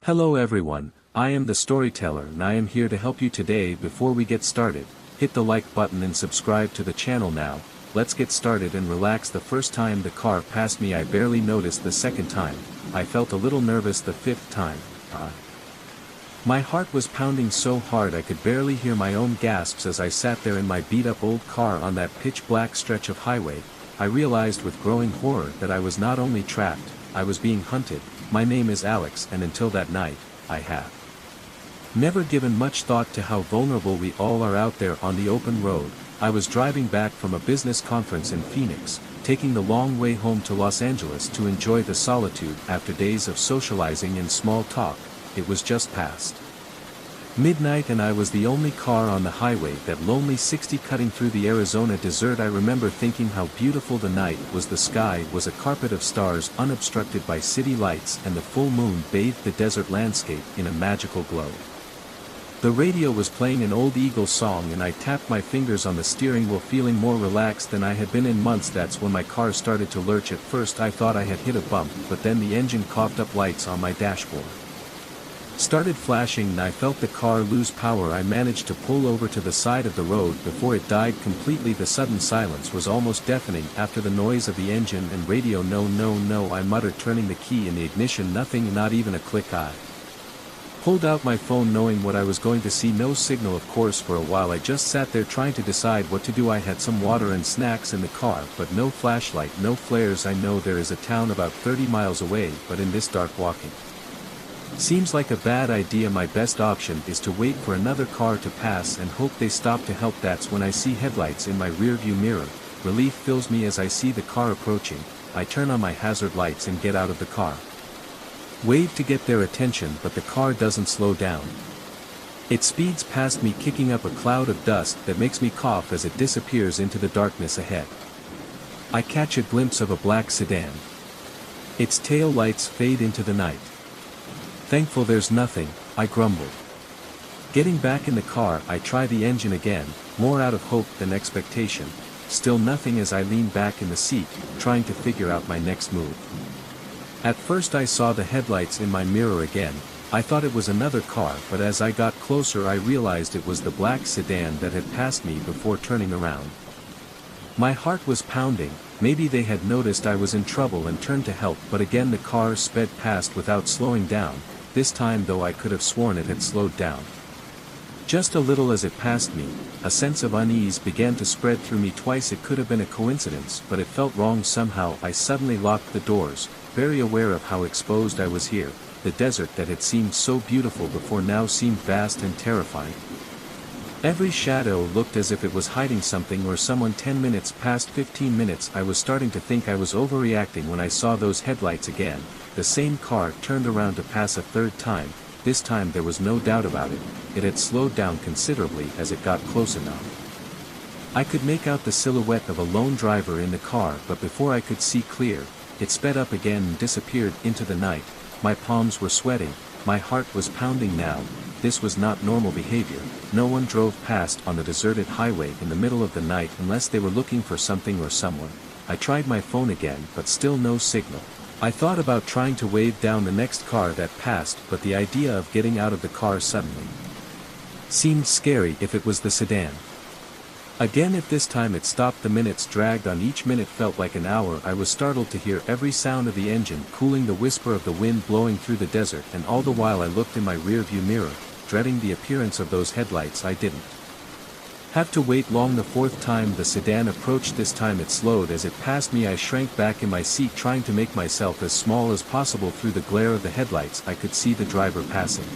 Hello everyone, I am the storyteller and I am here to help you today. Before we get started, hit the like button and subscribe to the channel now. Let's get started and relax. The first time the car passed me I barely noticed. The second time, I felt a little nervous. The fifth time, my heart was pounding so hard I could barely hear my own gasps as I sat there in my beat-up old car on that pitch-black stretch of highway. I realized with growing horror that I was not only trapped, I was being hunted. My name is Alex, and until that night, I have never given much thought to how vulnerable we all are out there on the open road. I was driving back from a business conference in Phoenix, taking the long way home to Los Angeles to enjoy the solitude after days of socializing and small talk. It was just past midnight and I was the only car on the highway, that lonely 60 cutting through the Arizona desert. I remember thinking how beautiful the night was. The sky was a carpet of stars unobstructed by city lights, and the full moon bathed the desert landscape in a magical glow. The radio was playing an old Eagles song and I tapped my fingers on the steering wheel, feeling more relaxed than I had been in months. That's when my car started to lurch. At first I thought I had hit a bump, but then the engine coughed up. Lights on my dashboard started flashing and I felt the car lose power. I managed to pull over to the side of the road before it died completely. The sudden silence was almost deafening after the noise of the engine and radio. No, no, no, I muttered, turning the key in the ignition. Nothing, not even a click. I pulled out my phone knowing what I was going to see. No signal, of course. For a while I just sat there trying to decide what to do. I had some water and snacks in the car, but no flashlight, no flares. I know there is a town about 30 miles away, but in this dark walking seems like a bad idea. My best option is to wait for another car to pass and hope they stop to help. That's when I see headlights in my rearview mirror. Relief fills me as I see the car approaching. I turn on my hazard lights and get out of the car. Wave to get their attention, but the car doesn't slow down. It speeds past me, kicking up a cloud of dust that makes me cough as it disappears into the darkness ahead. I catch a glimpse of a black sedan. Its tail lights fade into the night. Thankful there's nothing, I grumbled. Getting back in the car I try the engine again, more out of hope than expectation. Still nothing as I lean back in the seat, trying to figure out my next move. At first I saw the headlights in my mirror again. I thought it was another car, but as I got closer I realized it was the black sedan that had passed me before turning around. My heart was pounding. Maybe they had noticed I was in trouble and turned to help, but again the car sped past without slowing down. This time though I could have sworn it had slowed down just a little as it passed me. A sense of unease began to spread through me. Twice it could have been a coincidence, but it felt wrong somehow. I suddenly locked the doors, very aware of how exposed I was here. The desert that had seemed so beautiful before now seemed vast and terrifying. Every shadow looked as if it was hiding something or someone. 10 minutes past 15 minutes I was starting to think I was overreacting when I saw those headlights again. The same car turned around to pass a third time. This time there was no doubt about it. It had slowed down considerably as it got close enough. I could make out the silhouette of a lone driver in the car, but before I could see clear, it sped up again and disappeared into the night. My palms were sweating, my heart was pounding now. This was not normal behavior. No one drove past on the deserted highway in the middle of the night unless they were looking for something or someone. I tried my phone again, but still no signal. I thought about trying to wave down the next car that passed, but the idea of getting out of the car suddenly seemed scary. If it was the sedan again, if this time it stopped, the minutes dragged on. Each minute felt like an hour. I was startled to hear every sound of the engine cooling, the whisper of the wind blowing through the desert, and all the while I looked in my rearview mirror, dreading the appearance of those headlights. I didn't have to wait long. The fourth time the sedan approached. This time it slowed as it passed me. I shrank back in my seat, trying to make myself as small as possible. Through the glare of the headlights I could see the driver passing